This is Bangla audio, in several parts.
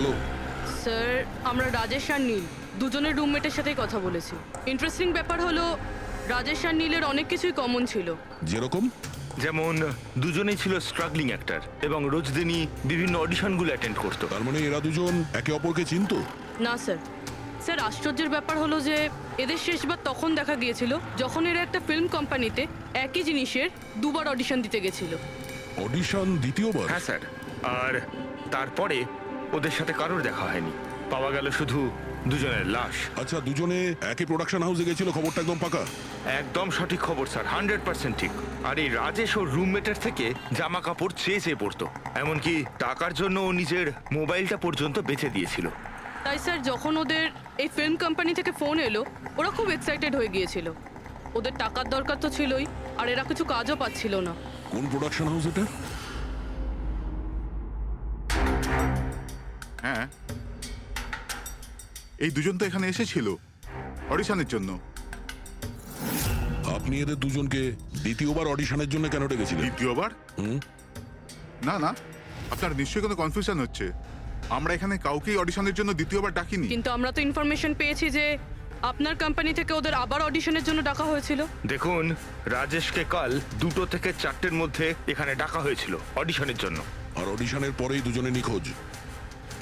বলো। স্যার, আমরা রাজেশ আর নীল দুজনের রুমমেটের সাথেই কথা বলেছি। ইন্টারেস্টিং ব্যাপার হলো রাজেশ আর নীলের অনেক কিছুই কমন ছিল। যেরকম? যেমন দুজনেই ছিল স্ট্রাগলিং অ্যাক্টর এবং রোজ দিনই বিভিন্ন অডিশনগুলো অ্যাটেন্ড করতো। তার মানে এরা দুজন একে অপরকে চিনতো? না স্যার। স্যার, আশ্চর্যের ব্যাপার হলো যে এদের শেষবার তখন দেখা গিয়েছিল যখন এরা একটা ফিল্ম কোম্পানিতে একই জিনিসের দুবার অডিশন দিতে গেছিল। অডিশন দ্বিতীয়বার? হ্যাঁ স্যার, আর তারপরে ওদের সাথে কারোর দেখা হয়নি, পাওয়া গেল শুধু দুজনের লাশ। আচ্ছা, দুজনে একই প্রোডাকশন হাউসে গেছিল, খবরটা একদম পাকা? একদম সঠিক খবর স্যার, 100% ঠিক। আর এই রাজেশ ওর রুমমেটের থেকে জামা কাপড় চেয়ে চেয়ে পড়তো, এমনকি টাকার জন্য ও নিজের মোবাইলটা পর্যন্ত বেচে দিয়েছিল। তাই স্যার, যখন ওদের এই ফিল্ম কোম্পানি থেকে ফোন এলো ওরা খুব এক্সাইটেড হয়ে গিয়েছিল। ওদের টাকার দরকার তো ছিলই, আর এরা কিছু কাজও পাচ্ছিল না। কোন প্রোডাকশন হাউস এটা? হ্যাঁ, এই দুজন তো এখানে এসেছিল অডিশনের জন্য। আপনি এদের দুজনকে দ্বিতীয়বার অডিশনের জন্য কেন ডেকেছিলেন? দ্বিতীয়বার? না না, আপনার নিশ্চয়ই কোনো কনফিউশন হচ্ছে। আমরা এখানে কাউকেই অডিশনের জন্য দ্বিতীয়বার ডাকিনি। কিন্তু আমরা তো ইনফরমেশন পেয়েছি যে আপনার কোম্পানি থেকে ওদের আবার অডিশনের জন্য ডাকা হয়েছিল। দেখুন, রাজেশকে কাল 2টো থেকে 4টের মধ্যে এখানে ডাকা হয়েছিল অডিশনের জন্য। আর অডিশনের পরেই দুজনে নিখোঁজ।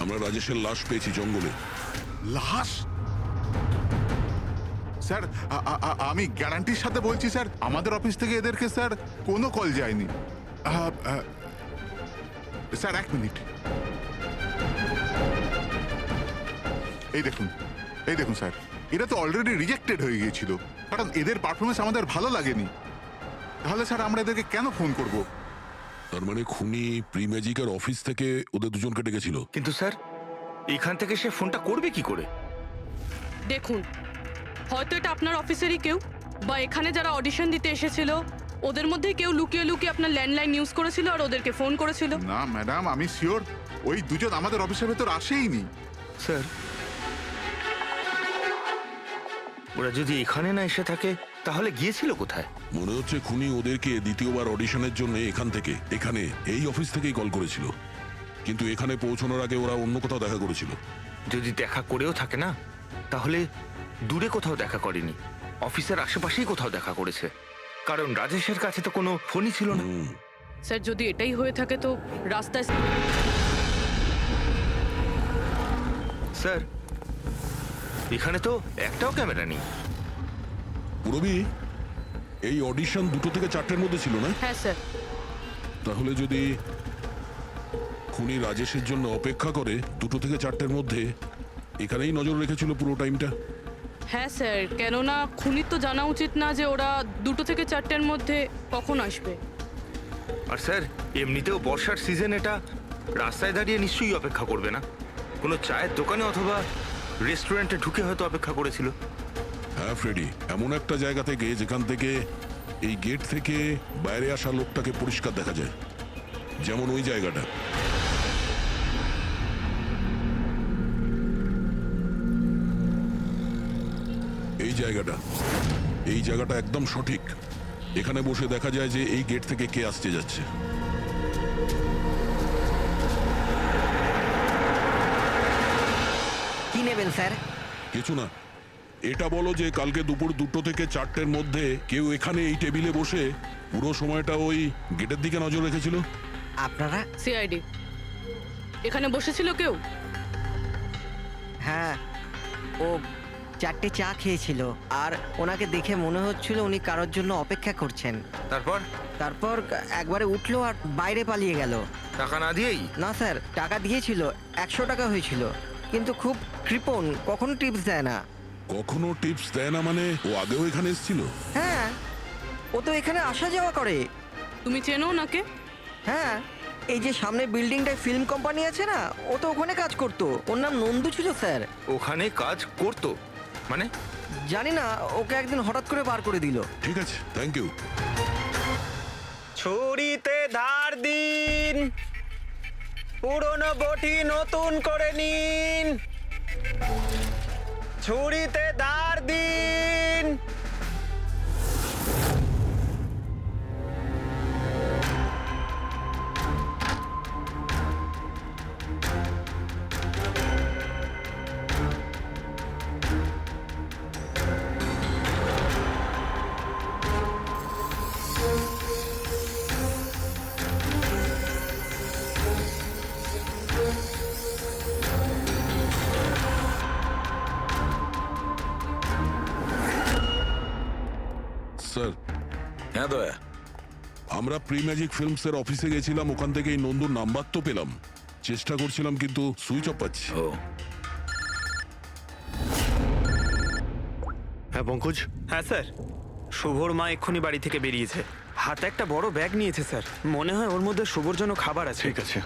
আমরা রাজেশের লাশ পেয়েছি জঙ্গলে। লাশ? স্যার, আমি গ্যারান্টির সাথে বলছি স্যার, আমাদের অফিস থেকে এদেরকে স্যার কোনো কল যায়নি। Sir, 1 minute. এই দেখুন, এই দেখুন স্যার, এরা তো অলরেডি রিজেক্টেড হয়ে গিয়েছিল, কারণ এদের পারফরমেন্স আমাদের ভালো লাগেনি। তাহলে স্যার আমরা এদেরকে কেন ফোন করব? তার মানে খুনি প্রি ম্যাজিকের অফিস থেকে ওদের দুজনকে ডেকেছিল। কিন্তু স্যার, এখান থেকে সে ফোনটা করবে কি করে? দেখুন, হয়তো এটা আপনার অফিসেরই কেউ, বা এখানে যারা অডিশন দিতে এসেছিল ওদের মধ্যে কেউ লুকিয়ে লুকিয়ে আপনার ল্যান্ডলাইন ইউজ করেছিল আর ওদেরকে ফোন করেছিল। না ম্যাডাম, আমি শিওর ওই দুজন আমাদের অফিসের ভেতর আসেইনি। স্যার, ওরা যদি এখানে না এসে থাকে তাহলে গিয়েছিল কোথায়? মনে হচ্ছে খুনি ওদেরকে দ্বিতীয়বার অডিশনের জন্য এখানে এই অফিস থেকেই কল করেছিল, কিন্তু এখানে পৌঁছানোর আগে ওরা অন্য কোথাও দেখা করেছিল। যদি দেখা করেও থাকে না, তাহলে দূরে কোথাও দেখা করেনি, অফিসের আশেপাশেই কোথাও দেখা করেছে, কারণ রাজেশের কাছে তো কোনো ফোনই ছিল না। স্যার, যদি এটাই হয়ে থাকে তো রাস্তায় স্যার, এখানে তো একটাও ক্যামেরা নেই। পুরবি, এই অডিশন 2টো থেকে 4টের মধ্যে ছিল না? হ্যাঁ স্যার। তাহলে যদি খুনি রাজেশের জন্য অপেক্ষা করে 2টো থেকে 4টের মধ্যে, এখানেই নজর রেখেছিল পুরো টাইমটা। হ্যাঁ স্যার, কেননা খুনির তো জানা উচিত না যে ওরা 2টো থেকে 4টের মধ্যে কখন আসবে। আর স্যার, এমনিতেও বর্ষার সিজন, এটা রাস্তায় দাঁড়িয়ে নিশ্চয়ই অপেক্ষা করবে না, কোনো চায়ের দোকানে অথবা রেস্টুরেন্টে ঢুকে হয়তো অপেক্ষা করেছিল। হ্যাঁ ফ্রেডি, এমন একটা জায়গা থেকে যেখান থেকে এই গেট থেকে বাইরে আসা লোকটাকে পরিষ্কার দেখা যায়, যেমন ওই জায়গাটা। এই জায়গাটা একদম সঠিক। এখানে বসে দেখা যায় যে এই গেট থেকে কে আসতে যাচ্ছে। কি নেবেন স্যার? কিছু না, এটা বলো যে কালকে দুপুর 2টো থেকে 4টের মধ্যে কেউ এখানে এই টেবিলে বসে পুরো সময়টা ওই গেটের দিকে নজর রেখেছিল? আপনারা? সিআইডি। এখানে বসেছিল কেউ? হ্যাঁ, ও 4টে চা খেয়েছিল, আর ওনাকে দেখে মনে হচ্ছিল উনি কারোর জন্য অপেক্ষা করছেন। তারপর একবারে উঠলো আর বাইরে পালিয়ে গেল। টাকা না দিয়েই? না স্যার, টাকা দিয়েছিল, 100 টাকা হয়েছিল, কিন্তু খুব কৃপণ, কখনো টিপস দেয় না। কখনো টিপস দেয় না মানে? ও আগেও এখানে এসেছিল? হ্যাঁ, ও তো এখানে আসা যাওয়া করে। তুমি চেনো ওনাকে? হ্যাঁ, এই যে সামনে বিল্ডিংটায় ফিল্ম কোম্পানি আছে না, ও তো ওখানে কাজ করতো। ওর নাম নন্দু ছিল স্যার। ওখানে কাজ করতো মানে? জানি না, ওকে একদিন হঠাৎ করে বার করে দিল। ঠিক আছে, থ্যাংক ইউ। ছুরিতে ধার দিন, পুরনো বটি নতুন করে নিন। ছুরিতে ধার দিন। হ্যাঁ দয়া। আমরা প্রি ম্যাজিক ফিল্মসের অফিসে গেছিলাম, ওখান থেকে এই নন্দুর নাম্বার তো পেলাম, চেষ্টা করছিলাম কিন্তু সুইচ অফ পাচ্ছি। ও হ্যাঁ পঙ্কজ, হ্যাঁ স্যার, শুভর মা এক্ষুনি বাড়ি থেকে বেরিয়েছে, হাতে একটা বড় ব্যাগ নিয়েছে স্যার। মনে হয় ওর মধ্যে শুভর জন্য খাবার আছে। ঠিক আছে,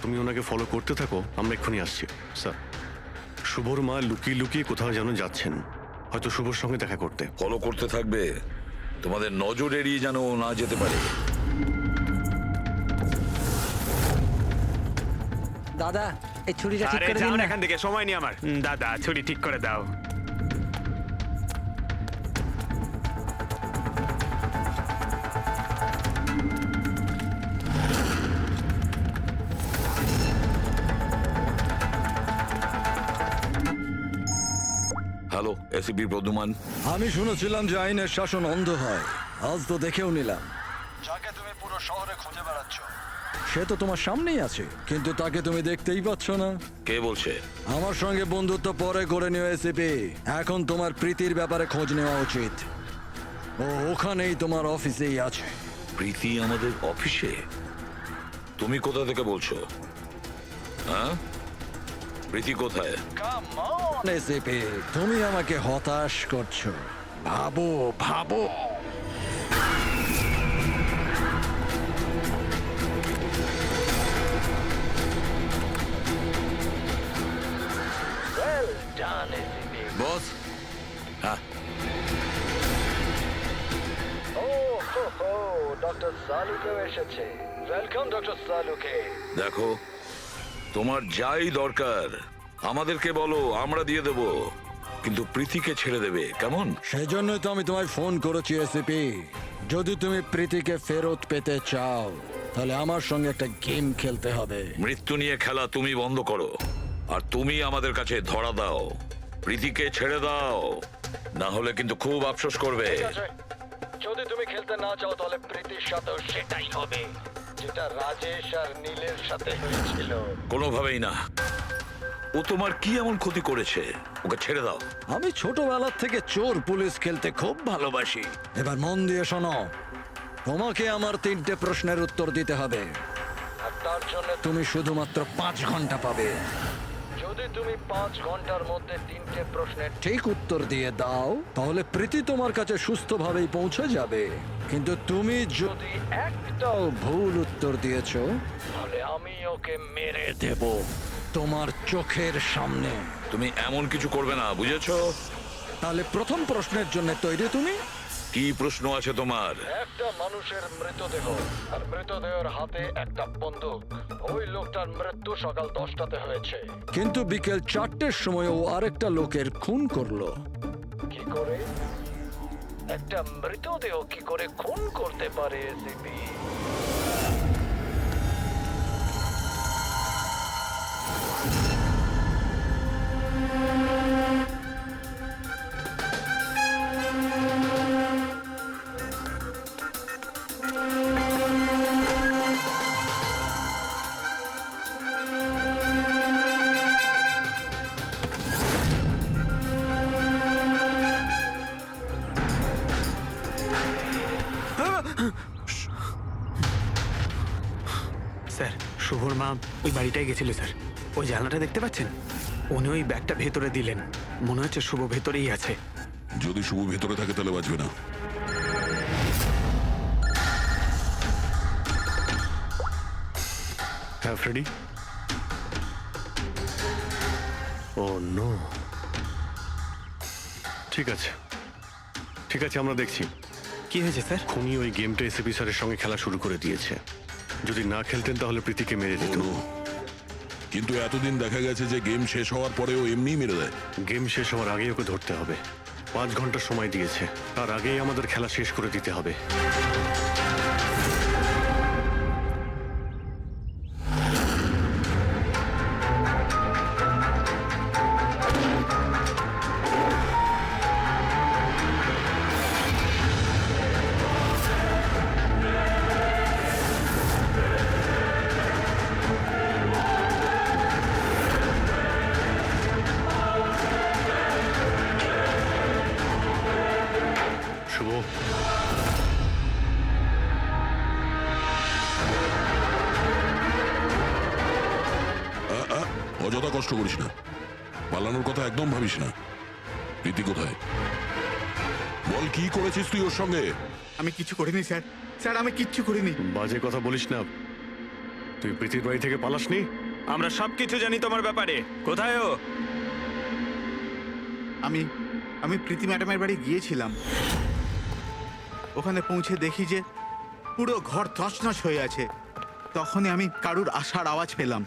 তুমি ওনাকে ফলো করতে থাকো, আমরা এক্ষুনি আসছি। স্যার, শুভর মা লুকিয়ে লুকিয়ে কোথাও যেন যাচ্ছেন, হয়তো শুভর সঙ্গে দেখা করতে। ফলো করতে থাকবে, তোমাদের নজর এড়িয়ে যেন ও না যেতে পারে। দাদা এই ছুরিটা ঠিক আরে করে যাও দিন না না। এখান থেকে, সময় নেই আমার। দাদা ছুরি ঠিক করে দাও। Hello, ACP Pradyuman. আমি শুনেছিলাম যে আইনের শাসন অন্ধ হয়, আজ তো দেখেও নিলাম। যাকে তুমি পুরো শহরে খুঁজে বেড়াচ্ছ, সে তো তোমার সামনেই আছে, কিন্তু তাকে তুমি দেখতেই পাচ্ছ না। কে বলছে? আমার সঙ্গে বন্ধুত্ব পরে করে নিও এসিপি, এখন তোমার প্রীতির ব্যাপারে খোঁজ নেওয়া উচিত। ও ওখানেই তোমার অফিসেই আছে। প্রীতি আমাদের অফিসে? তুমি কোথা থেকে বলছো? হ্যাঁ, প্রীতি কোথায়? এসিপি, তুমি আমাকে হতাশ করছো। ভাবো ভাবো। বস। হ্যাঁ, ডক্টর সালুকেও এসেছে। Welcome doctor Saluke. দেখো, তোমার যাই দরকার আমাদেরকে বলো, আমরা দিয়ে দেব, কিন্তু প্রীতিকে ছেড়ে দেবে, কেমন? সেজন্যই তো আমি তোমায় ফোন করেছি এসিপি। যদি তুমি প্রীতিকে ফেরত পেতে চাও তাহলে আমার সঙ্গে একটা গেম খেলতে হবে। মৃত্যু নিয়ে খেলা তুমি বন্ধ করো, আর তুমি আমাদের কাছে ধরা দাও। প্রীতিকে ছেড়ে দাও, না হলে কিন্তু খুব আফসোস করবে। যদি তুমি খেলতে না চাও তাহলে প্রীতির সাথেও সেটাই হবে, যেটা রাজেশ আর নীলের সাথে হয়েছিল। কোনোভাবেই না। ও তোমার কি এমন ক্ষতি করেছে? ওকে ছেড়ে দাও। আমি ছোটবেলার থেকে চোর পুলিশ খেলতে খুব ভালোবাসি। এবার মন দিয়ে শোনো, তোমাকে আমার 3টে প্রশ্নের উত্তর দিতে হবে। আর তার জন্য তুমি শুধুমাত্র 5 ঘন্টা পাবে। যদি তুমি 5 ঘন্টার মধ্যে 3টে প্রশ্নের ঠিক উত্তর দিয়ে দাও তাহলে প্রীতি তোমার কাছে সুস্থভাবেই পৌঁছে যাবে, কিন্তু তুমি যদি একটাও ভুল উত্তর দিয়েছো তাহলে আমি ওকে মেরে দেব তোমার চোখের সামনে। তুমি এমন কিছু করবে না, বুঝেছো? তাহলে প্রথম প্রশ্নের জন্য তৈরি তুমি? কি প্রশ্ন আছে তোমার? একটা মানুষের মৃতদেহ, আর মৃতদেহের হাতে একটা বন্দুক। ওই লোকটার মৃত্যু সকাল 10টাতে হয়েছে। কিন্তু বিকেল 4টের সময় ও আরেকটা লোকের খুন করলো। কি করে একটা মৃতদেহ কি করে খুন করতে পারে এসিপি? স্যার, শুভর মা ওই বাড়িটায় গেছিল স্যার। ওই জানলাটা দেখতে পাচ্ছেন? উনি ওই ব্যাগটা ভেতরে দিলেন, মনে হচ্ছে শুভ ভেতরেই আছে। যদি শুভ ভেতরে থাকে তাহলে বাঁচবে না। হ্যাঁ ফ্রেডি। ও নো। ঠিক আছে, ঠিক আছে, আমরা দেখছি। কি হয়েছে স্যার? খুনি ওই গেমটা এসিপি স্যারের সঙ্গে খেলা শুরু করে দিয়েছে। যদি না খেলতেন তাহলে প্রীতিকে মেরে দিত। বলো। কিন্তু এতদিন দেখা গেছে যে গেম শেষ হওয়ার পরেও এমনি মেরে দেয়। গেম শেষ হওয়ার আগেই ওকে ধরতে হবে। 5 ঘন্টা সময় দিয়েছে, তার আগেই আমাদের খেলা শেষ করে দিতে হবে। শুভ, অযথা কষ্ট করিস না, পালানোর কথা একদম ভাবিস না। প্রীতি কোথায়? বল, কি করেছিস তুই ওর সঙ্গে? আমি কিছু করিনি স্যার, স্যার আমি কিচ্ছু করিনি। বাজে কথা বলিস না। তুই প্রীতির বাড়ি থেকে পালাসনি? আমরা সবকিছু জানি তোমার ব্যাপারে। কোথায় ও? আমি প্রীতি ম্যাডামের বাড়ি গিয়েছিলাম। ওখানে পৌঁছে দেখি যে পুরো ঘর তছনছ হয়ে আছে। তখনই আমি কারুর আসার আওয়াজ পেলাম,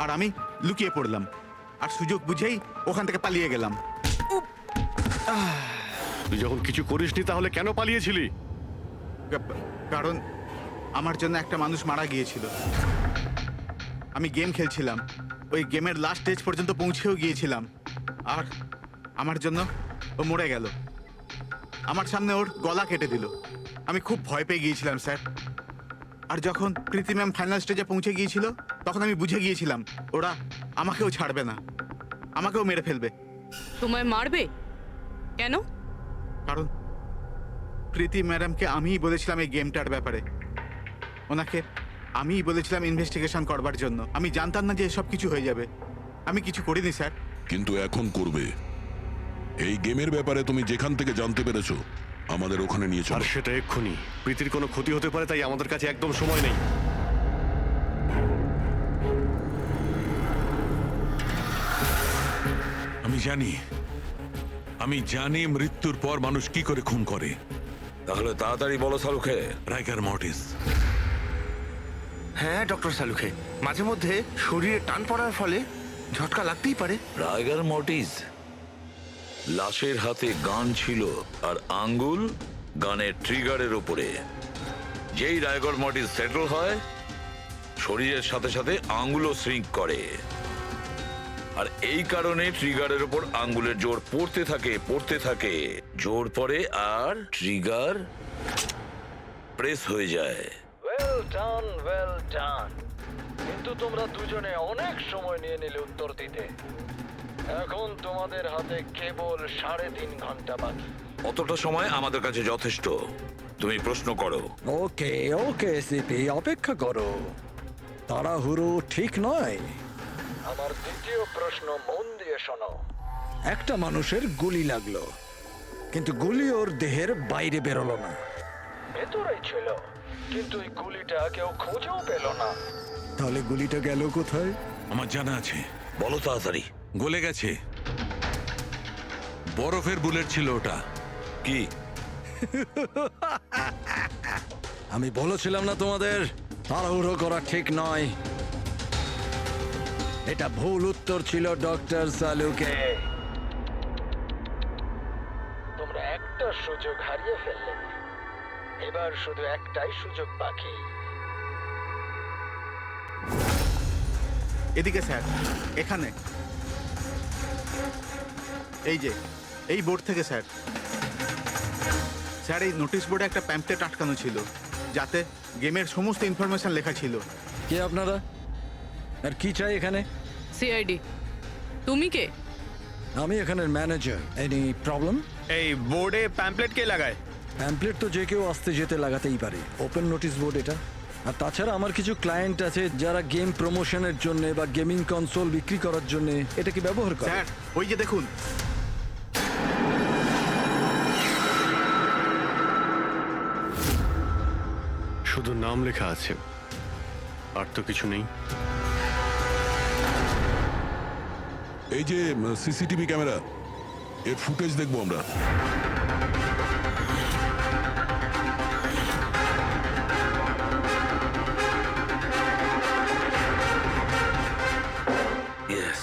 আর আমি লুকিয়ে পড়লাম, আর সুযোগ বুঝেই ওখান থেকে পালিয়ে গেলাম। তুই যখন কিছু করিসনি তাহলে কেন পালিয়েছিলি? কারণ আমার জন্য একটা মানুষ মারা গিয়েছিল। আমি গেম খেলছিলাম, ওই গেমের লাস্ট স্টেজ পর্যন্ত পৌঁছেও গিয়েছিলাম, আর আমার জন্য ও মরে গেল। আমার সামনে ওর গলা কেটে দিল। আমি খুব ভয় পেয়ে গিয়েছিলাম স্যার। আর যখন প্রীতি ম্যাম ফাইনাল স্টেজে পৌঁছে গিয়েছিল, তখন আমি বুঝে গিয়েছিলাম ওরা আমাকেও ছাড়বে না, আমাকেও মেরে ফেলবে। তোমায় মারবে কেন? কারণ প্রীতি ম্যাডামকে আমিই বলেছিলাম এই গেমটার ব্যাপারে। ওনাকে আমিই বলেছিলাম ইনভেস্টিগেশন করবার জন্য। আমি জানতাম না যে এসব কিছু হয়ে যাবে। আমি কিছু করিনি স্যার। কিন্তু এখন করবে। এই গেমের ব্যাপারে তুমি যেখান থেকে জানতে পেরেছো, আমাদের ওখানে নিয়ে আর চলো। সেটা এক্ষুনি। প্রীতির কোনো ক্ষতি হতে পারে, তাই আমাদের কাছে একদম সময় নেই। আমি জানি মৃত্যুর পর মানুষ কি করে খুন করে। তাহলে তাড়াতাড়ি বলো সালুখে। রাইগার মর্টিস। হ্যাঁ ডক্টর সালুখে, মাঝে মধ্যে শরীরে টান পড়ার ফলে ঝটকা লাগতেই পারে। রাইগার মর্টিস লাশের হাতে গান ছিল, আর আঙ্গুল গানের ট্রিগারের উপরে। যেই রাইগার মর্টিস সেটেল হয়, শরীরের সাথে সাথে আঙ্গুলও শ্রিঙ্ক করে, আর এই কারণে ট্রিগারের উপর আঙ্গুলের জোর পড়তে থাকে, জোর পড়ে আর ট্রিগার প্রেস হয়ে যায়। Well done, well done. কিন্তু তোমরা দুজনে অনেক সময় নিয়ে নিলে উত্তর দিতে। এখন তোমাদের হাতে কেবল 3.5 ঘন্টা বাকি। অতটা সময় আমাদের কাছে যথেষ্ট। তুমি প্রশ্ন করো। ওকে ওকে সিপি, অপেক্ষা করো, তাড়াহুড়ো ঠিক নয়। আমার দ্বিতীয় প্রশ্ন মন দিয়ে শোনো। একটা মানুষের গুলি লাগলো, কিন্তু গুলি ওর দেহের বাইরে বেরোলো না। ভেতরেই ছিল, কিন্তু এই গুলিটা কেউ খুঁজেও পেল না। তাহলে গুলিটা গেল কোথায়? আমার জানা আছে। বলো তাড়াতাড়ি। গলে গেছে। বরফের বুলেট ছিল ওটা। কি? আমি বলেছিলাম না তোমাদের তাড়াহুড়ো করা ঠিক নয়। এটা ভুল উত্তর ছিল ডক্টর সালুকে। তোমরা একটা সুযোগ হারিয়ে ফেললে। এবার শুধু একটাই সুযোগ বাকি। এদিকে স্যার, এখানে এই যে এই বোর্ড থেকে স্যার। স্যার, এই নোটিশ বোর্ডে একটা প্যাম্পলেট আটকানো ছিল, যাতে গেমের সমস্ত ইনফরমেশন লেখা ছিল। কে আপনারা, আর কি চাই এখানে? সিআইডি। তুমি কে? আমি এখানের ম্যানেজার। Any problem? এই বোর্ডে প্যাম্পলেট কে লাগায়? প্যাম্পলেট তো যে কেউ আসতে যেতে লাগাতেই পারে। ওপেন নোটিশ বোর্ড এটা। আর তাছাড়া আমার কিছু ক্লায়েন্ট আছে যারা গেম প্রমোশনের জন্য বা গেমিং কনসোল বিক্রি করার জন্য এটা কি ব্যবহার করে। স্যার, ওই যে দেখুন। শুধু নাম লেখা আছে, আর তো কিছু নেই। এই যে সিসিটিভি ক্যামেরা, এর ফুটেজ দেখবো আমরা। ইয়েস।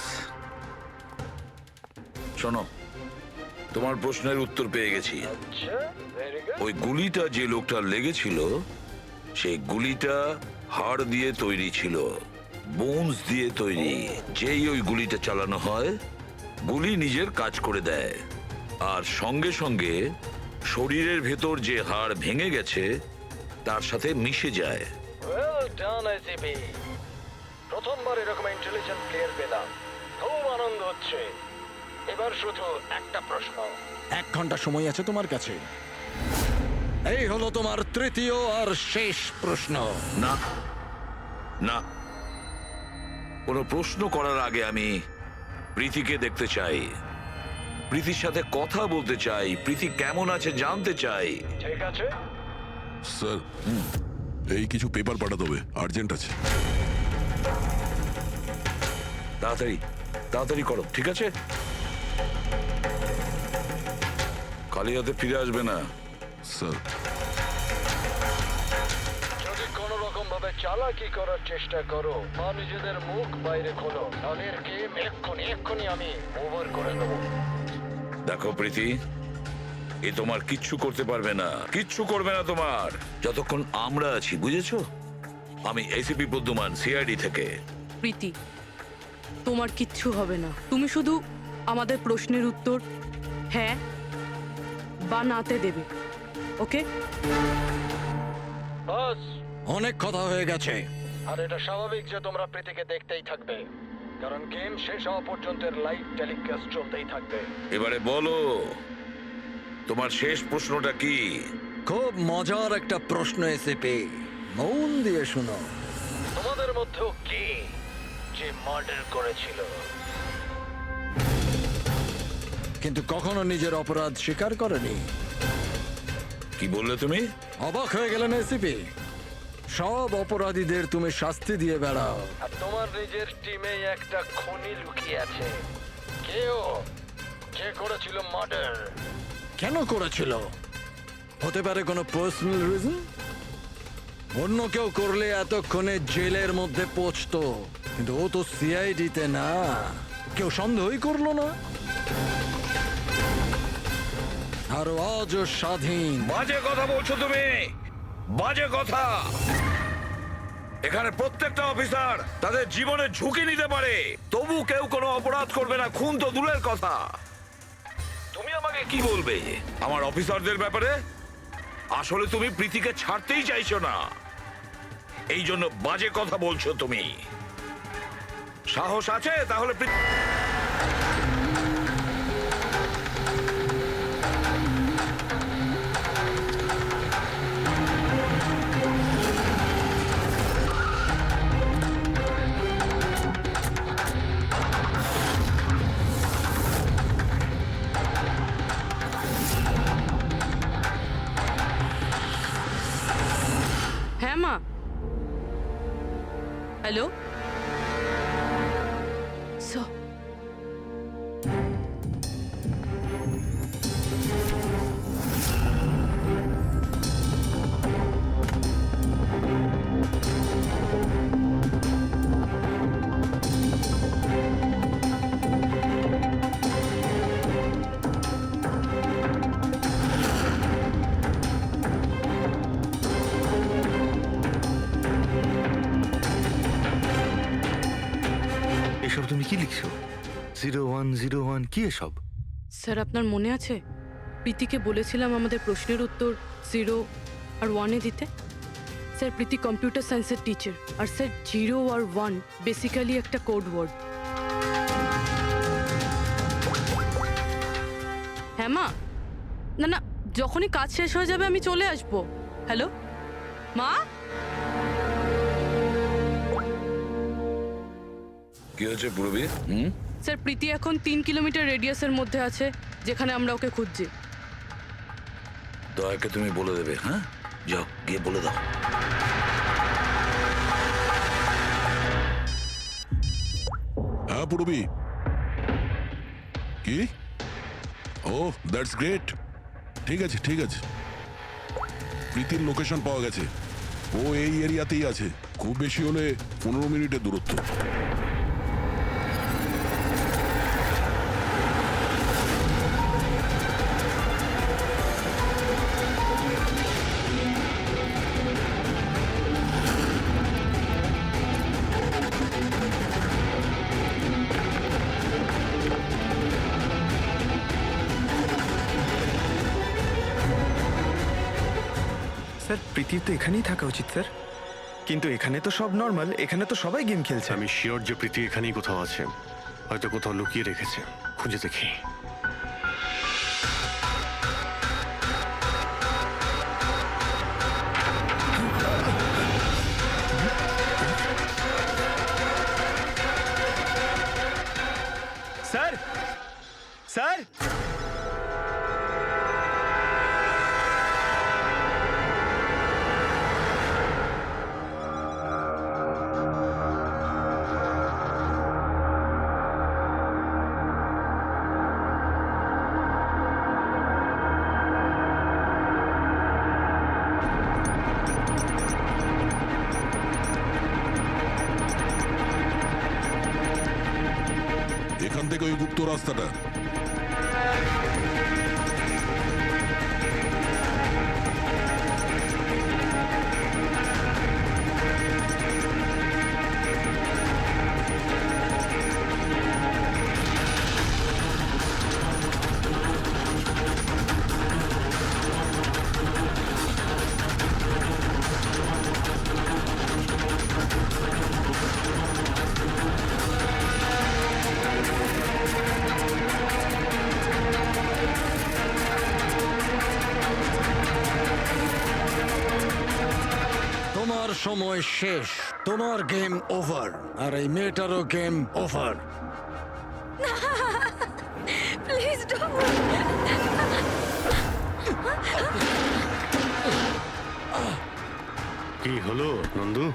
শোনো, তোমার প্রশ্নের উত্তর পেয়ে গেছি। আচ্ছা, ভেরি গুড। ওই গুলিটা যে লোকটার লেগেছিল, সেই গুলিটা হাড় দিয়ে তৈরি ছিল, বোনস দিয়ে তৈরি। যেই ওই গুলিটা চালানো হয়, গুলি নিজের কাজ করে দেয়, আর সঙ্গে সঙ্গে শরীরের ভেতর যে হাড় ভেঙে গেছে তার সাথে মিশে যায়। Well done ICP. প্রথমবার এরকম ইন্টেলিজেন্ট প্লেয়ার পেলাম, খুব আনন্দ হচ্ছে। এবার শুধু একটা প্রশ্ন। 1 ঘন্টা সময় আছে তোমার কাছে। এই হলো তোমার তৃতীয় আর শেষ প্রশ্ন। না না, কোনো প্রশ্ন করার আগে আমি প্রীতিকে দেখতে চাই, প্রীতির সাথে কথা বলতে চাই, প্রীতি কেমন আছে জানতে চাই। ঠিক আছে, স্যার এই কিছু পেপার পাঠাতে হবে, আর্জেন্ট আছে। তাড়াতাড়ি তাড়াতাড়ি করো, ঠিক আছে? খালি হাতে ফিরে আসবে না। স্যার যদি কোনো রকম ভাবে চালাকি করার চেষ্টা করো বা নিজেদের মুখ বাইরে খোলো, তাদের গেম এক্ষুনি আমি ওভার করে দেবো। দেখো প্রীতি, এ তোমার কিচ্ছু করতে পারবে না, কিচ্ছু করবে না তোমার, যতক্ষণ আমরা আছি, বুঝেছো? আমি এসিপি প্রদ্যুমান, সিআইডি থেকে। প্রীতি, তোমার কিচ্ছু হবে না। তুমি শুধু আমাদের প্রশ্নের উত্তর হ্যাঁ বা নাতে দেবে, ওকে? বাস, অনেক কথা হয়ে গেছে। আর এটা স্বাভাবিক যে তোমরা প্রীতিকে দেখতেই থাকবে, কারণ গেম শেষ হওয়া পর্যন্ত লাইভ টেলিকাস্ট চলতেই থাকবে। এবারে বলো, তোমার শেষ প্রশ্নটা কি? খুব মজার একটা প্রশ্ন এসেপি, মন দিয়ে শোনো। তোমাদের মধ্যেও কে যে মার্ডার করেছিল? কিন্তু কখনো নিজের অপরাধ স্বীকার করেনি। কি বললে তুমি? অবাক হয়ে গেলেন এসিপি? সব অপরাধীদের তুমি শাস্তি দিয়ে বেড়াও, আর তোমার নিজের টিমে একটা খুনি লুকিয়ে আছে। কেউ যে করেছিল মার্ডার? কেন করেছিল? হতে পারে কোনো পার্সোনাল রিজন। অন্য কেউ করলে এতক্ষণে জেলের মধ্যে পৌঁছতো, কিন্তু ও তো সিআইডিতে না, কেউ সন্দেহই করলো না। আর আজও স্বাধীন। বাজে কথা বলছো তুমি, বাজে কথা। এখানে প্রত্যেকটা অফিসার তাদের জীবনের ঝুঁকি নিতে পারে, তবু কেউ কোনো অপরাধ করবে না, খুন তো দূরের কথা। তুমি আমাকে কি বলবে আমার অফিসারদের ব্যাপারে? আসলে তুমি প্রীতিকে ছাড়তেই চাইছো না, এই জন্য বাজে কথা বলছো তুমি। সাহস আছে তাহলে হ্যাঁ মা, হ্যালো। এসব তুমি কি লিখছো? 0101 কি এসব? স্যার, আপনার মনে আছে প্রীতিকে বলেছিলাম আমাদের প্রশ্নের উত্তর 0 আর 1-এ দিতে? স্যার, প্রীতি কম্পিউটার সায়েন্সের টিচার, আর স্যার 0 আর 1 বেসিক্যালি একটা কোড ওয়ার্ড। হ্যাঁ মা, না না, যখনই কাজ শেষ হয়ে যাবে আমি চলে আসবো। হ্যালো মা। কি হয়েছে পূরবী? স্যার, প্রীতি এখন 3 কিলোমিটার রেডিয়াসের মধ্যে আছে, যেখানে আমরা ওকে খুঁজছি। দয়াকে তুমি বলে দেবে। হ্যাঁ, যাও গিয়ে বলে দাও। হ্যাঁ পুরবি, কি? ও দ্যাটস গ্রেট। ঠিক আছে ঠিক আছে, প্রীতির লোকেশন পাওয়া গেছে, ও এই এরিয়াতেই আছে, খুব বেশি হলে 15 মিনিটের দূরত্ব। স্যার, প্রীতির তো এখানেই থাকা উচিত স্যার, কিন্তু এখানে তো সব নর্মাল, এখানে তো সবাই গেম খেলছে। আমি শিওর যে প্রীতি এখানেই কোথাও আছে, হয়তো কোথাও লুকিয়ে রেখেছে, খুঁজে দেখি। থেকে ওই গুপ্ত রাস্তাটা। তোমার সময় শেষ, তোমার গেম ওভার, আর এই মেয়েটারও গেম ওভার। Please don't. কি হলো নন্দু?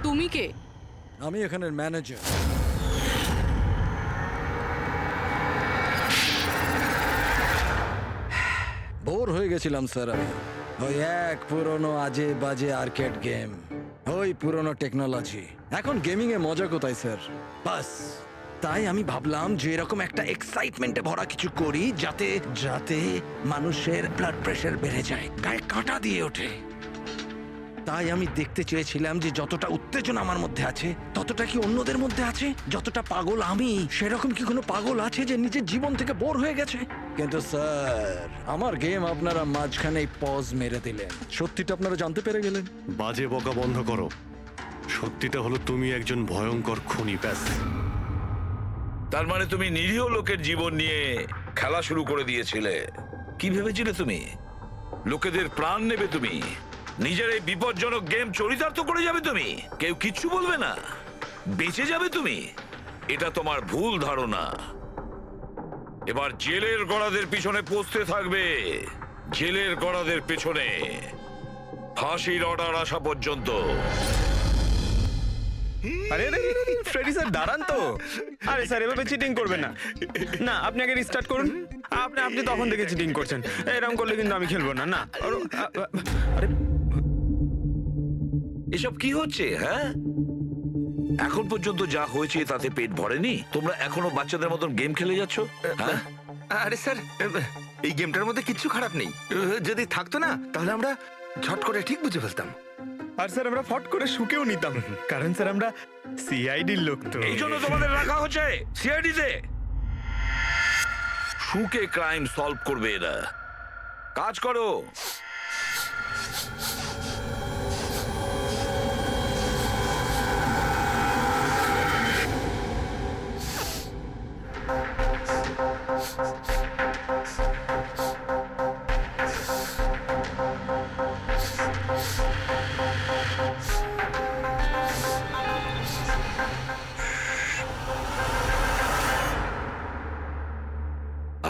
তুমি কে? আমি এখানের ম্যানেজার। বোর হয়ে গেছিলাম স্যার আমি। ওই এক পুরনো আজে বাজে আর্কেড গেম, ওই পুরনো টেকনোলজি। এখন গেমিং এ মজা কোথায় স্যার? বাস তাই আমি ভাবলাম যে এরকম একটা এক্সাইটমেন্টে ভরা কিছু করি যাতে যাতে মানুষের ব্লাড প্রেশার বেড়ে যায়, গায়ে কাঁটা দিয়ে ওঠে। তাই আমি দেখতে চেয়েছিলাম যে যতটা উত্তেজনা আমার মধ্যে আছে ততটা কি অন্যদের মধ্যে আছে? যতটা পাগল আমি, সেরকম কি কোনো পাগল আছে যে নিজের জীবন থেকে বোর হয়ে গেছে? কিন্তু স্যার, আমার গেম আপনারা মাঝখানে পজ মেরে দিলেন। সত্যিটা আপনারা জানতে পেরে গেলেন। বাজে বকা বন্ধ করো। সত্যিটা হলো তুমি একজন ভয়ঙ্কর খুনি, ব্যাস। তার মানে তুমি নিরীহ লোকের জীবন নিয়ে খেলা শুরু করে দিয়েছিলে। কি ভেবেছিলে তুমি লোকেদের প্রাণ নেবে? তুমি নিজের এই বিপজ্জনক গেম চরিতার্থ করে যাবে? তুমি কেউ কিচ্ছু বলবে না, বেঁচে যাবে তুমি? এটা তোমার ভুল ধারণা। এবার জেলের গড়াদের পিছনে পৌঁছতে থাকবে, জেলের গড়াদের পেছনে ফাঁসির অর্ডার আসা পর্যন্ত। আরে ফ্রেডি স্যার দাঁড়ান তো। আরে স্যার এভাবে চিটিং করবেন না। না, আপনি আগে রিস্টার্ট করুন। আপনি তখন থেকে চিটিং করছেন, এরকম করলে কিন্তু আমি খেলবো না। না আরে এসব কি হচ্ছে? হ্যাঁ, এখন পর্যন্ত যা হয়েছে তাতে পেট ভরেনি? তোমরা এখনো বাচ্চাদের মতন গেম খেলে যাচ্ছ? হ্যাঁ, আরে স্যার, এই গেমটার মধ্যে কিচ্ছু খারাপ নেই। যদি থাকতো না তাহলে আমরা ঝট করে ঠিক বুঝে ফেলতাম। আর স্যার আমরা ফট করে শুকেও নিতাম, কারণ স্যার আমরা সিআইডির লোক তো। এই জন্য তোমাদের রাখা হচ্ছে সিআইডিতে। শুকে ক্রাইম সলভ করবে এরা। কাজ করো।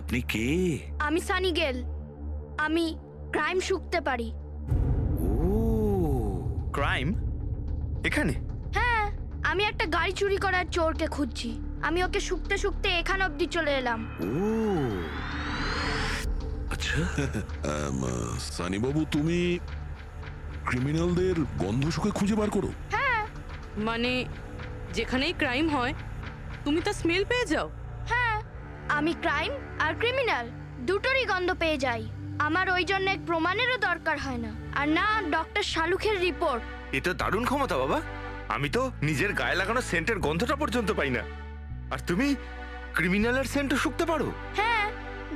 আপনি কে? আমি সানি গেল। আমি ক্রাইম শুকতে পারি। ও, ক্রাইম এখানে? হ্যাঁ, আমি একটা গাড়ি চুরি করার চোরকে খুঁজছি। আমি ওকে শুকতে শুকতে এখান অবধি চলে এলাম। ও আচ্ছা। সানি বাবু, তুমি ক্রিমিনালদের গন্ধ শুকে খুঁজে বার করো? হ্যাঁ মানে যেখানেই ক্রাইম হয় তুমি তা স্মেল পেয়ে যাও? হ্যাঁ, আমি ক্রাইম আর ক্রিমিনাল দুটোরই গন্ধ পেয়ে যাই। আমার ওই জন্য এক প্রমাণেরও দরকার হয় না, আর না ডক্টর শালুখের রিপোর্ট। এ তো দারুণ ক্ষমতা বাবা। আমি তো নিজের গায়ে লাগানো সেন্টের গন্ধটা পর্যন্ত পাই না, আর তুমি ক্রিমিনালের সেন্টও শুকতে পারো? হ্যাঁ,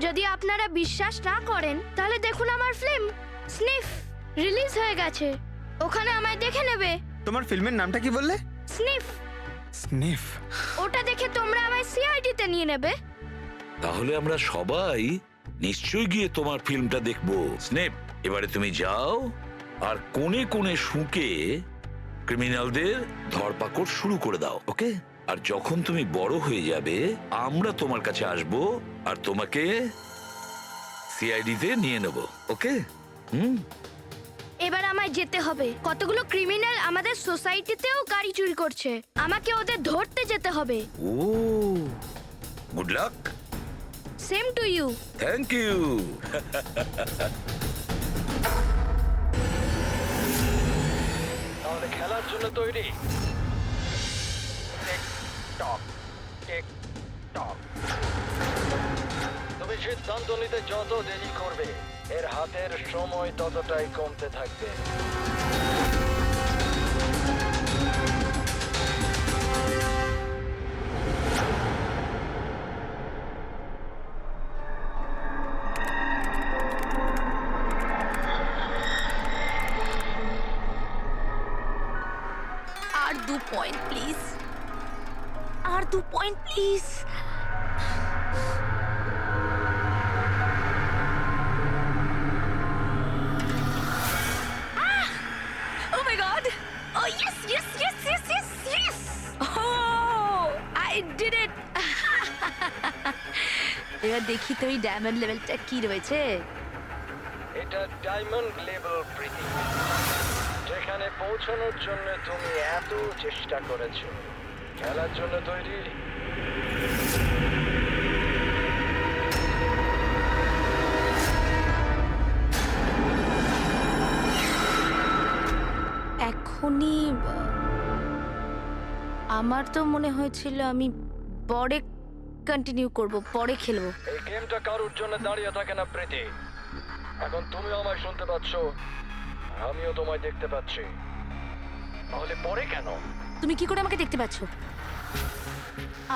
যদি আপনারা বিশ্বাস না করেন তাহলে দেখুন আমার ফিল্ম স্নিফ রিলিজ হয়ে গেছে, ওখানে আমায় দেখে নেবে। তোমার ফিল্মের নামটা কি বললে? স্নিফ। স্নিফ? ওটা দেখে তোমরা আমায় সিআইডিতে নিয়ে নেবে। তাহলে আমরা সবাই নিশ্চয়ই গিয়ে তোমার ফিল্মটা দেখবো। স্নেপ, এবারে তুমি যাও আর কোণে কোণে শুকে ক্রিমিনালদের ধরপাকড় শুরু করে দাও, ওকে? আর যখন তুমি বড় হয়ে যাবে আমরা তোমার কাছে আসবো আর তোমাকে সিআইডিতে নিয়ে নেব, ওকে? এবার আমায় যেতে হবে। কতগুলো ক্রিমিনাল আমাদের সোসাইটিতেও গাড়ি চুরি করছে, আমাকে ওদের ধরতে যেতে হবে। ও, good luck. Same to you. Thank you. খেলার জন্য তৈরি? Tick tock, tick tock. তুমি সিদ্ধান্ত নিতে যত দেরি করবে, এর হাতের সময় ততটাই কমতে থাকবে। আর 2 পয়েন্ট প্লিজ, আর 2 point please. Oh my god! Oh yes, yes, yes, yes, yes, yes! Oh, I did it! এবার দেখি তো এই ডায়মন্ড লেভেলটা কি রয়েছে। এটা ডায়মন্ড লেভেল প্রীতি, যেখানে পৌঁছানোর জন্য তুমি এত চেষ্টা করেছো। খেলার জন্য তৈরি? এখনই আমার তো মনে হয়েছিল আমি পরে কন্টিনিউ করব, পরে খেলবো। এই গেমটা কারোর জন্য দাঁড়িয়ে থাকে না প্রীতি। এখন তুমিও আমায় শুনতে পাচ্ছ, আমিও তোমায় দেখতে পাচ্ছি। তাহলে পরে কেন? তুমি কি করে আমাকে দেখতে পাচ্ছ?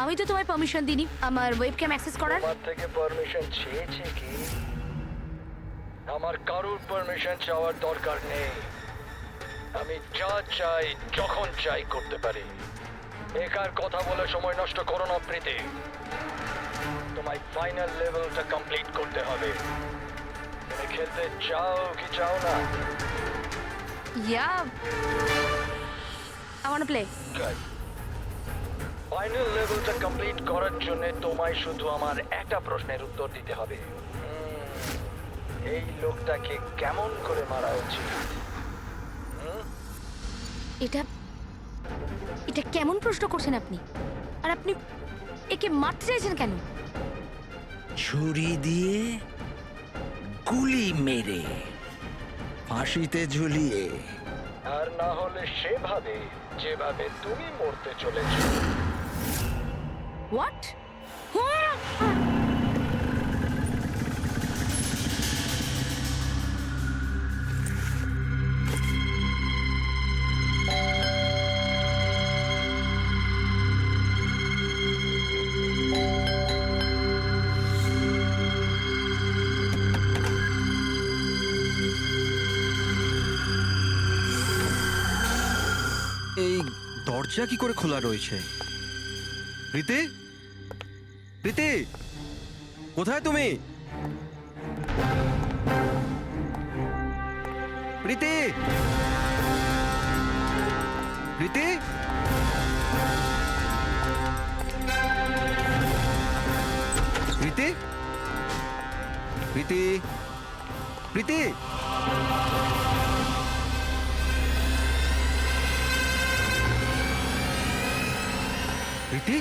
আমি তো তোমায় পারমিশন দিইনি আমার ওয়েবক্যাম অ্যাক্সেস করার। তোমার থেকে পারমিশন চেয়েছে কি? আমার কারোর পারমিশন চাওয়ার দরকার নেই। আমি যা চাই যখন চাই করতে পারি। একার কথা বলে সময় নষ্ট করো না প্রীতি। তোমায় ফাইনাল লেভেলটা কমপ্লিট করতে হবে। তুমি খেলতে চাও কি চাও না? Yeah, I want to play. Final লেভেলটা কমপ্লিট করার জন্য তোমায় শুধু আমার একটা প্রশ্নের উত্তর দিতে হবে। এই লোকটাকে কেমন করে মারা উচিত? এটা কেমন প্রশ্ন করছেন আপনি? আর আপনি একে মারতে চাইছেন কেন? ছুরি দিয়ে, গুলি মেরে, ফাঁসিতে ঝুলিয়ে। আর না হলে সেভাবে যেভাবে তুমি মরতে চলেছো। What? এই দরজা কি করে খোলা রয়েছে? প্রীতি, প্রীতি, কোথায় তুমি? প্রীতি, প্রীতি, প্রীতি, প্রীতি, প্রীতি। প্রীতি,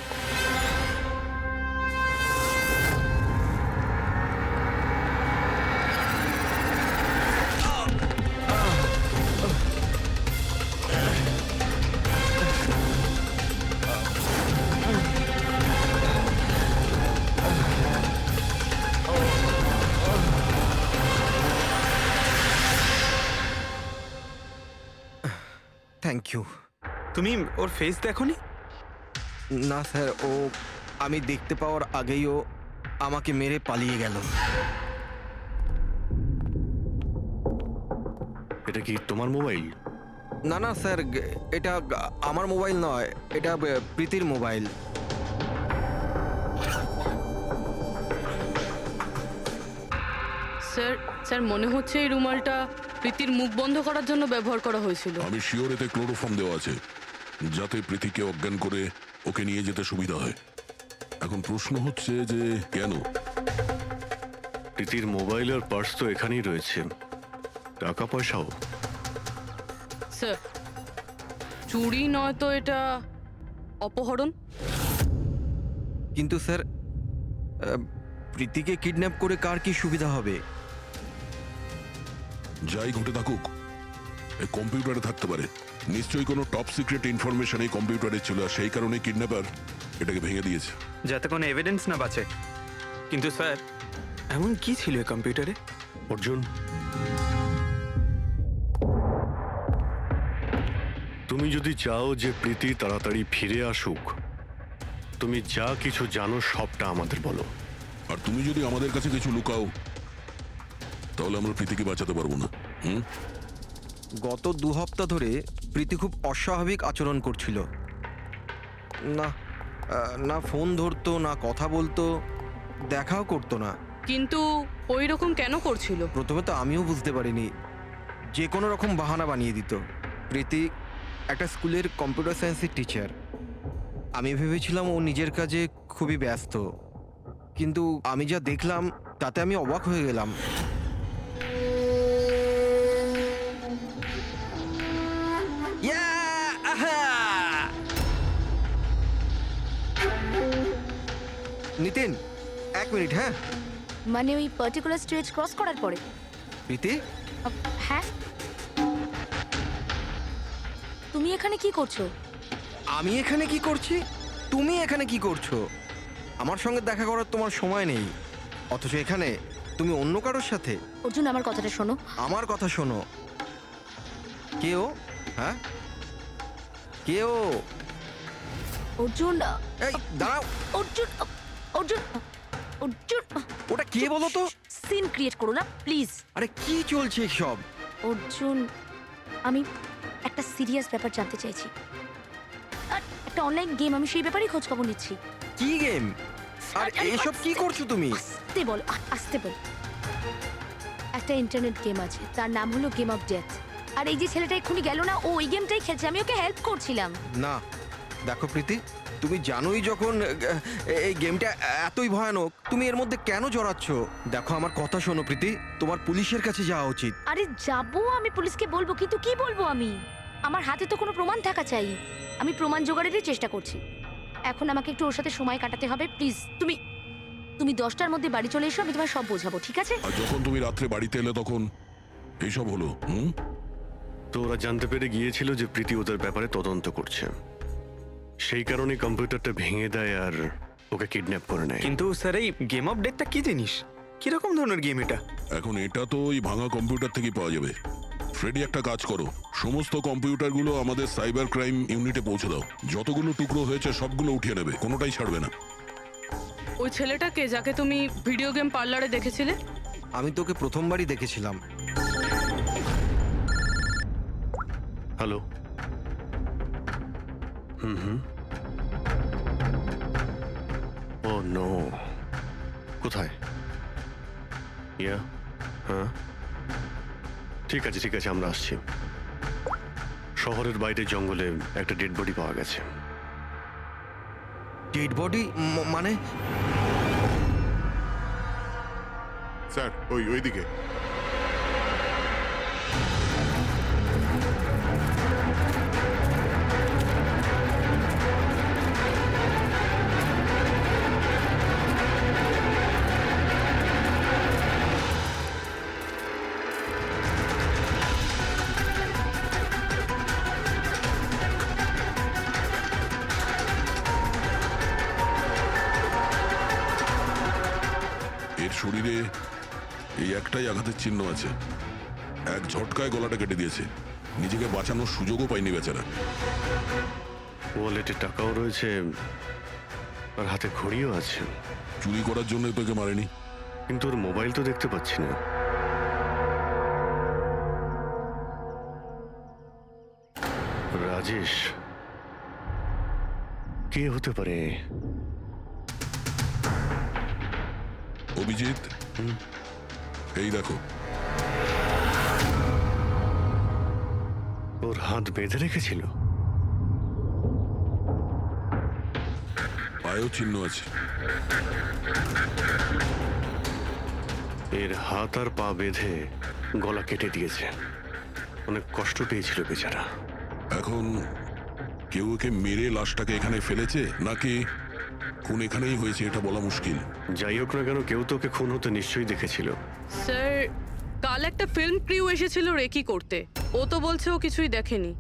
থ্যাংক ইউ। তুমি ওর ফেস দেখোনি? না স্যার, ও আমি দেখতে পাওয়ার আগেই ও আমাকে মেরে পালিয়ে গেল। এটা কি তোমার মোবাইল? না না স্যার, এটা আমার মোবাইল নয়, এটা প্রীতির মোবাইল। স্যার মনে হচ্ছে এই রুমালটা প্রীতির মুখ বন্ধ করার জন্য ব্যবহার করা হয়েছিল। আমি শিওর এতে ক্লোরোফর্ম দেওয়া আছে, যাতে প্রীতিকে অজ্ঞান করে ওকে নিয়ে যেতে সুবিধা হয়। এখন প্রশ্ন হচ্ছে যে কেন? প্রীতির মোবাইল আর পার্স তো এখানেই রয়েছে, টাকা পয়সাও। স্যার চুরি নয় তো এটা অপহরণ। কিন্তু স্যার, প্রীতিকে কিডন্যাপ করে কার কি সুবিধা হবে? যাই ঘটে থাকুক, এই কম্পিউটারে থাকতে পারে। নিশ্চয়ই কোনো টপ সিক্রেট ইনফরমেশন এই কম্পিউটারে ছিল, আর সেই কারণে কিডন্যাপার এটাকে ভেঙে দিয়েছে। যাতে কোনো এভিডেন্স না বাঁচে। কিন্তু স্যার, এমন কি ছিল এই কম্পিউটারে? অর্জুন, তুমি যদি চাও যে প্রীতি তাড়াতাড়ি ফিরে আসুক, তুমি যা কিছু জানো সবটা আমাদের বলো। আর তুমি যদি আমাদের কাছে কিছু লুকাও, তাহলে আমরা প্রীতিকে বাঁচাতে পারবো না। গত 2 হপ্তাহ ধরে প্রীতি খুব অস্বাভাবিক আচরণ করছিল। না না ফোন ধরতো, না কথা বলতো, দেখাও করতো না। কিন্তু ওই রকম কেন করছিল? প্রথমে তো আমিও বুঝতে পারিনি, যে কোনো রকম বাহানা বানিয়ে দিত। প্রীতি একটা স্কুলের কম্পিউটার সায়েন্সের টিচার। আমি ভেবেছিলাম ও নিজের কাজে খুবই ব্যস্ত, কিন্তু আমি যা দেখলাম তাতে আমি অবাক হয়ে গেলাম। নিতিন, 1 মিনিট। হ্যাঁ, মানে ওই পার্টিকুলার স্টেজ ক্রস করার পরে? প্রীতি, হ্যাঁ, তুমি এখানে কি করছো? আমি এখানে কি করছি? তুমি এখানে কি করছো? আমার সঙ্গে দেখা করার তোমার সময় নেই, অথচ এখানে তুমি অন্য কারোর সাথে। অর্জুন, আমার কথাটা শোনো। আমার কথা শোনো। কে ও? হ্যাঁ, কে ও? অর্জুন, এই দাঁড়াও। অর্জুন, অর্জুন, অর্জুন, ওটা কে বলো তো? সিন ক্রিয়েট করো না প্লিজ। আরে কি চলছে সব? অর্জুন, আমি একটা সিরিয়াস ব্যাপার জানতে চাইছি। আর একটা অনলাইন গেম, আমি সেই ব্যাপারেই খোঁজ খবর নিচ্ছি। কি গেম? আর এসব কি করছো তুমি? আস্তে বল, আস্তে বল। একটা ইন্টারনেট গেম আছে, তার নাম হলো গেম অফ ডেথ। আর এই যে ছেলেটা এক্ষুনি গেল না, ও ওই গেমটাই খেলছে, আমি ওকে হেল্প করছিলাম। না দেখো প্রীতি, তুমি জানোই যখন এই গেমটা এতই ভয়ানক, তুমি এর মধ্যে কেন জড়াচ্ছ? দেখো আমার কথা শোনো প্রীতি, তোমার পুলিশের কাছে যাওয়া উচিত। আরে যাবো, আমি পুলিশকে বলবো, কিন্তু কি বলবো আমি? আমার হাতে তো কোনো প্রমাণ থাকা চাই। আমি প্রমাণ জোগাড়েরই চেষ্টা করছি। এখন আমাকে একটু ওর সাথে সময় কাটাতে হবে। প্লিজ তুমি 10টার মধ্যে বাড়ি চলে এসো, আমি তোমার সব বোঝাবো, ঠিক আছে? আর যখন তুমি রাত্রে বাড়িতে এলে তখন এইসব হলো। তো ওরা জানতে পেরে গিয়েছিল যে প্রীতি ওদের ব্যাপারে তদন্ত করছে, সেই কারণে কম্পিউটারটা ভেঙে দেয় আর ওকে কিডন্যাপ করে নেয়। কিন্তু স্যার, এই গেম অফ ডেথটা কি জিনিস? কিরকম ধরনের গেম এটা? এখন এটা তো ওই ভাঙা কম্পিউটার থেকেই পাওয়া যাবে। ফ্রেডি, একটা কাজ করো, সমস্ত কম্পিউটারগুলো আমাদের সাইবার ক্রাইম ইউনিটে পৌঁছে দাও। যতগুলো টুকরো হয়েছে সবগুলো উঠিয়ে নেবে, কোনোটাই ছাড়বে না। ওই ছেলেটাকে যাকে তুমি ভিডিও গেম পার্লারে দেখেছিলে? আমি তোকে প্রথমবারই দেখেছিলাম। হ্যালো। ও নো, কোথায়? ইয়া, হ্যাঁ ঠিক আছে ঠিক আছে, আমরা আসছি। শহরের বাইরে জঙ্গলে একটা ডেড বডি পাওয়া গেছে। ডেড বডি মানে? স্যার, ওইদিকে। এর শরীরে এই একটাই আঘাতের চিহ্ন আছে। এক ঝটকায় গলাটা কেটে দিয়েছে, নিজেকে বাঁচানোর সুযোগও পায়নি বেচারা। ওয়ালেটে টাকাও রয়েছে আর হাতে ঘড়িও আছে। চুরি করার জন্য তোকে মারেনি। কিন্তু ওর মোবাইল তো দেখতে পাচ্ছি না। রাজেশ কে হতে পারে? অভিজিৎ, এই দেখো, ওর হাত বেঁধে রেখেছিল। পায়েও চিহ্ন আছে। এর হাত আর পা বেঁধে গলা কেটে দিয়েছে। অনেক কষ্ট পেয়েছিল বেচারা। এখন কেউ ওকে মেরে লাশটাকে এখানে ফেলেছে, নাকি খুন এখানেই হয়েছে এটা বলা মুশকিল। যাই হোক না কেন, কেউ তোকে খুন হতে নিশ্চয়ই দেখেছিল। স্যার, কাল একটা ফিল্ম ক্রিউ এসেছিল রেকি করতে। ও তো বলছে ও কিছুই দেখেনি।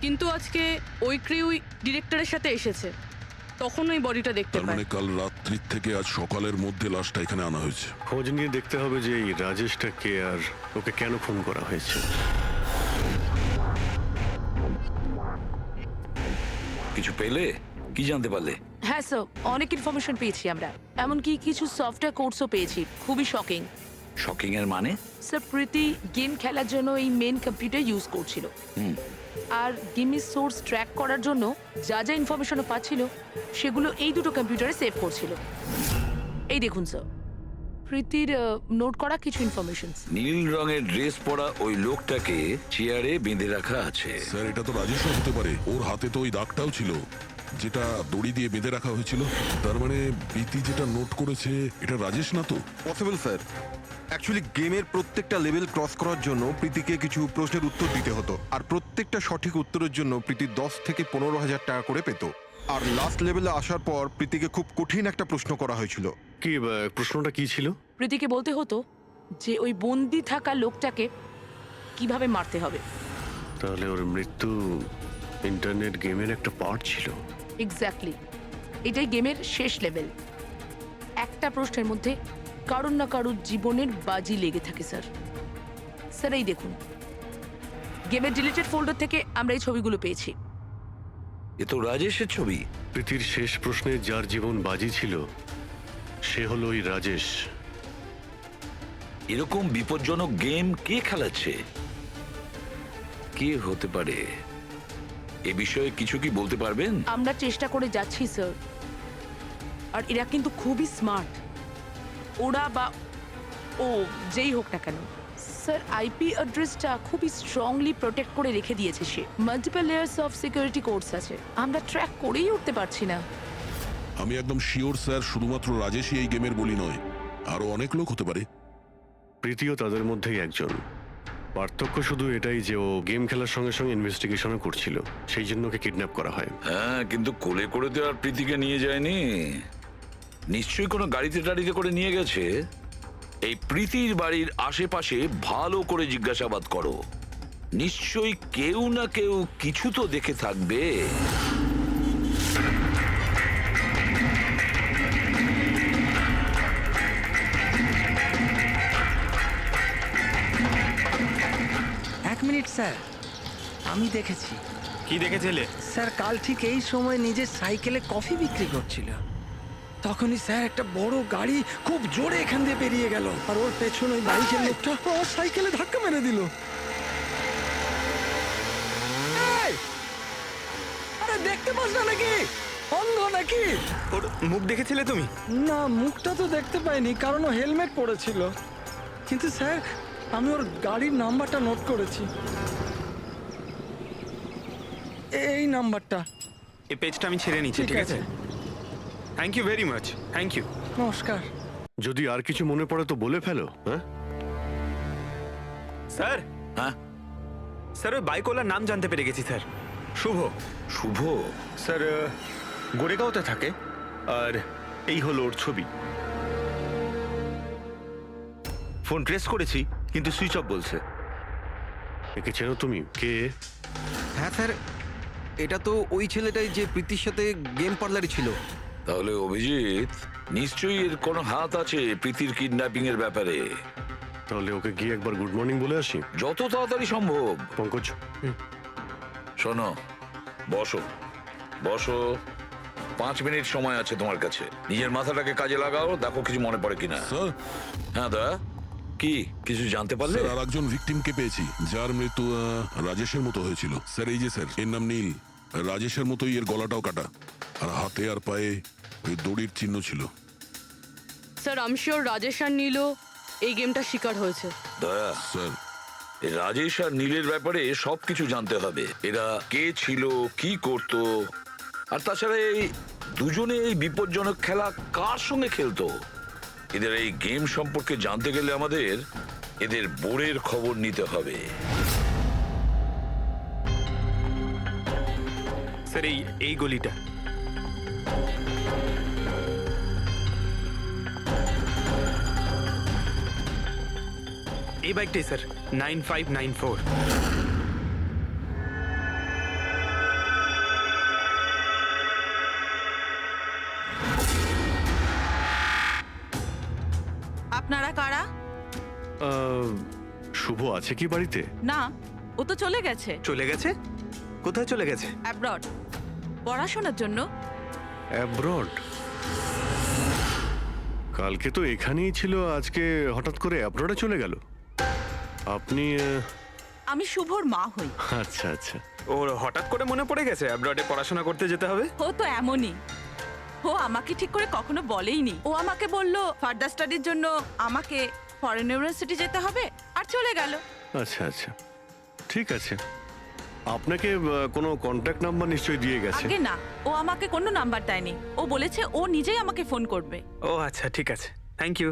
কিন্তু আজকে ওই ক্রিউ ডিরেক্টরের সাথে এসেছে, তখন ওই বডিটা দেখতে তার পায়। মানে কাল রাত্রির থেকে আজ সকালের মধ্যে লাশটা এখানে আনা হয়েছে। খোঁজ নিয়ে দেখতে হবে যে এই রাজেশটা কে আর ওকে কেন খুন করা হয়েছে। কিছু পেলে? কি জানতে পারলে? হ্যাঁ স্যার, অনেক ইনফরমেশন পেয়েছি আমরা, এমনকি কিছু সফটওয়্যার কোর্সও পেয়েছি। খুবই শকিং। শকিং এর মানে? স্যার, প্রীতি গেম খেলার জন্য এই মেন কম্পিউটার ইউজ করছিল, আর গেমের সোর্স ট্র্যাক করার জন্য যা যা ইনফরমেশনও পাচ্ছিল সেগুলো এই দুটো কম্পিউটারে সেভ করছিল। এই দেখুন স্যার, প্রীতির নোট করা কিছু ইনফরমেশন। নীল রঙের ড্রেস পরা ওই লোকটাকে চেয়ারে বেঁধে রাখা আছে। স্যার এটা তো রাজেশও হতে পারে, ওর হাতে তো ওই দাগটাও ছিল যেটা দড়ি দিয়ে বেঁধে রাখা হয়েছিল। তার মানে প্রীতি যেটা নোট করেছে এটা রাজেশ না তো? Possible sir. অ্যাকচুয়ালি গেমের প্রত্যেকটা লেভেল ক্রস করার জন্য প্রীতিকে কিছু প্রশ্নের উত্তর দিতে হতো, আর প্রত্যেকটা সঠিক উত্তরের জন্য প্রীতি 10 থেকে 15,000 টাকা করে পেত। আর লাস্ট লেভেলে আসার পর প্রীতিকে খুব কঠিন একটা প্রশ্ন করা হয়েছিল। কি প্রশ্নটা কি ছিল? প্রীতিকে বলতে হতো যে ওই বন্দি থাকা লোকটাকে কিভাবে মারতে হবে। তাহলে ওর মৃত্যু ইন্টারনেট গেমের একটা পার্ট ছিল। এক্স্যাক্টলি, এটাই গেমের শেষ লেভেল। একটা প্রশ্নের মধ্যে কারুর না কারুর জীবনের বাজি লেগে থাকে স্যার। স্যার এই দেখুন, গেমের ডিলিটেড ফোল্ডার থেকে আমরা এই ছবিগুলো পেয়েছি। এ তো রাজেশের ছবি। প্রীতির শেষ প্রশ্নে যার জীবন বাজি ছিল সে হলো ওই রাজেশ। এরকম বিপজ্জনক গেম কে খেলাচ্ছে? কে হতে পারে? এ বিষয়ে কিছু কি বলতে পারবেন? আমরা চেষ্টা করে যাচ্ছি স্যার, আর এরা কিন্তু খুবই স্মার্ট। ওরা বা ও যেই হোক না কেন স্যার, আইপি অ্যাড্রেসটা খুবই স্ট্রংলি প্রোটেক্ট করে রেখে দিয়েছে সে। Multiple layers of security codes আছে, আমরা ট্র্যাক করেই উঠতে পারছি না। আমি একদম শিওর স্যার, শুধুমাত্র রাজেশই এই গেমের বলি নয়, আরো অনেক লোক হতে পারে। প্রীতিও তাদের মধ্যেই একজন। পার্থক্য শুধু এটাই যে ও গেম খেলার সঙ্গে সঙ্গে ইনভেস্টিগেশনও করছিল, সেই জন্য ওকে কিডন্যাপ করা হয়। হ্যাঁ, কিন্তু কোলে করে তো আর প্রীতিকে নিয়ে যায়নি। নিশ্চয়ই কোনো গাড়িতে টাড়িতে করে নিয়ে গেছে। এই প্রীতির বাড়ির আশেপাশে ভালো করে জিজ্ঞাসাবাদ করো, নিশ্চয়ই কেউ না কেউ কিছু তো দেখে থাকবে। এক মিনিট স্যার, আমি দেখেছি। কি দেখেছিলে? স্যার কাল ঠিক এই সময় নিজের সাইকেলে কফি বিক্রি করছিল, তখনই স্যার একটা বড় গাড়ি খুব জোরে এখান দিয়ে বেরিয়ে গেল, আর ওর পেছনে ওই বাইকের লোকটা ওর সাইকেলে ধাক্কা মেরে দিল। এই! আরে দেখতে পাস না নাকি? অন্ধ নাকি? ওর মুখ দেখেছিলে তুমি? না, মুখটা তো দেখতে পাইনি, কারণ ও হেলমেট পরেছিল। কিন্তু স্যার আমি ওর গাড়ির নাম্বারটা নোট করেছি, এই নাম্বারটা। এই পেজটা আমি ছেড়ে নিচ্ছি, ঠিক আছে? Thank you very much. Thank you. নমস্কার। যদি আর কিছু মনে পড়ে তো বলে ফেলো। হ্যাঁ স্যার। হ্যাঁ স্যার, ওই বাইকওয়ালার নাম জানতে পেরে গেছি স্যার। শুভ। শুভ? স্যার গোরেগাঁওতে থাকে, আর এই হলো ওর ছবি। ফোন ট্রেস করেছি কিন্তু সুইচ অফ বলছে। একে চেনো তুমি? কে? হ্যাঁ স্যার, এটা তো ওই ছেলেটাই যে প্রীতির সাথে গেম পার্লারে ছিল। তাহলে অভিজিৎ নিশ্চয়ই এর কোনো হাত আছে প্রীতির কিডন্যাপিং এর ব্যাপারে। তাহলে ওকে গিয়ে একবার গুড মর্নিং বলে আসি, যত তাড়াতাড়ি সম্ভব। পঙ্কজ শোনো, বসো বসো, 5 মিনিট সময় আছে তোমার কাছে। নিজের মাথাটাকে কাজে লাগাও, দেখো কিছু মনে পড়ে কিনা। হ্যাঁ দা, কি কিছু জানতে পারলে? স্যার আর একজন ভিকটিমকে পেয়েছি যার মৃত্যু রাজেশের মতো হয়েছিল। স্যার এই যে স্যার, এর নাম নীল। রাজেশের মতোই এর গলাটাও কাটা, আর হাতে আর পায়ে ওই দড়ির চিহ্ন ছিল। স্যার আমি শিওর রাজেশ আর নীলও এই গেমটা শিকার হয়েছে। দয়া স্যার, এই রাজেশ আর নীলের ব্যাপারে সবকিছু জানতে হবে। এরা কে ছিল, কি করত, আর তাছাড়া এই দুজনে এই বিপজ্জনক খেলা কার সঙ্গে খেলতো। এদের এই গেম সম্পর্কে জানতে গেলে আমাদের এদের বোর্ডের খবর নিতে হবে। স্যার এই গলিটা। এই বাইকটাই স্যার, 9594। আপনারা কারা? শুভ আছে কি বাড়িতে? না, ও তো চলে গেছে। চলে গেছে? কোথায় চলে গেছে? অ্যাব্রড, পড়াশোনার জন্য। অ্যাব্রড? কালকে তো এখানেই ছিল, আজকে হঠাৎ করে অ্যাব্রডে চলে গেল। আপনি আমি শুভর মা হই। আচ্ছা আচ্ছা। ওর হঠাৎ করে মনে পড়ে গেছে অ্যাব্রডে পড়াশোনা করতে যেতে হবে। ও তো এমনই, ও আমাকে ঠিক করে কখনো বলেইনি। ও আমাকে বলল ফার্দার স্টাডির জন্য আমাকে ফরেন ইউনিভার্সিটি যেতে হবে, আর চলে গেল। আচ্ছা আচ্ছা, ঠিক আছে। আপনাকে কোনো কন্ট্যাক্ট নাম্বার নিশ্চয়ই দিয়ে গেছে? আগে না, ও আমাকে কোনো নাম্বার দেয়নি। ও বলেছে ও নিজেই আমাকে ফোন করবে। ও আচ্ছা, ঠিক আছে, থ্যাংক ইউ।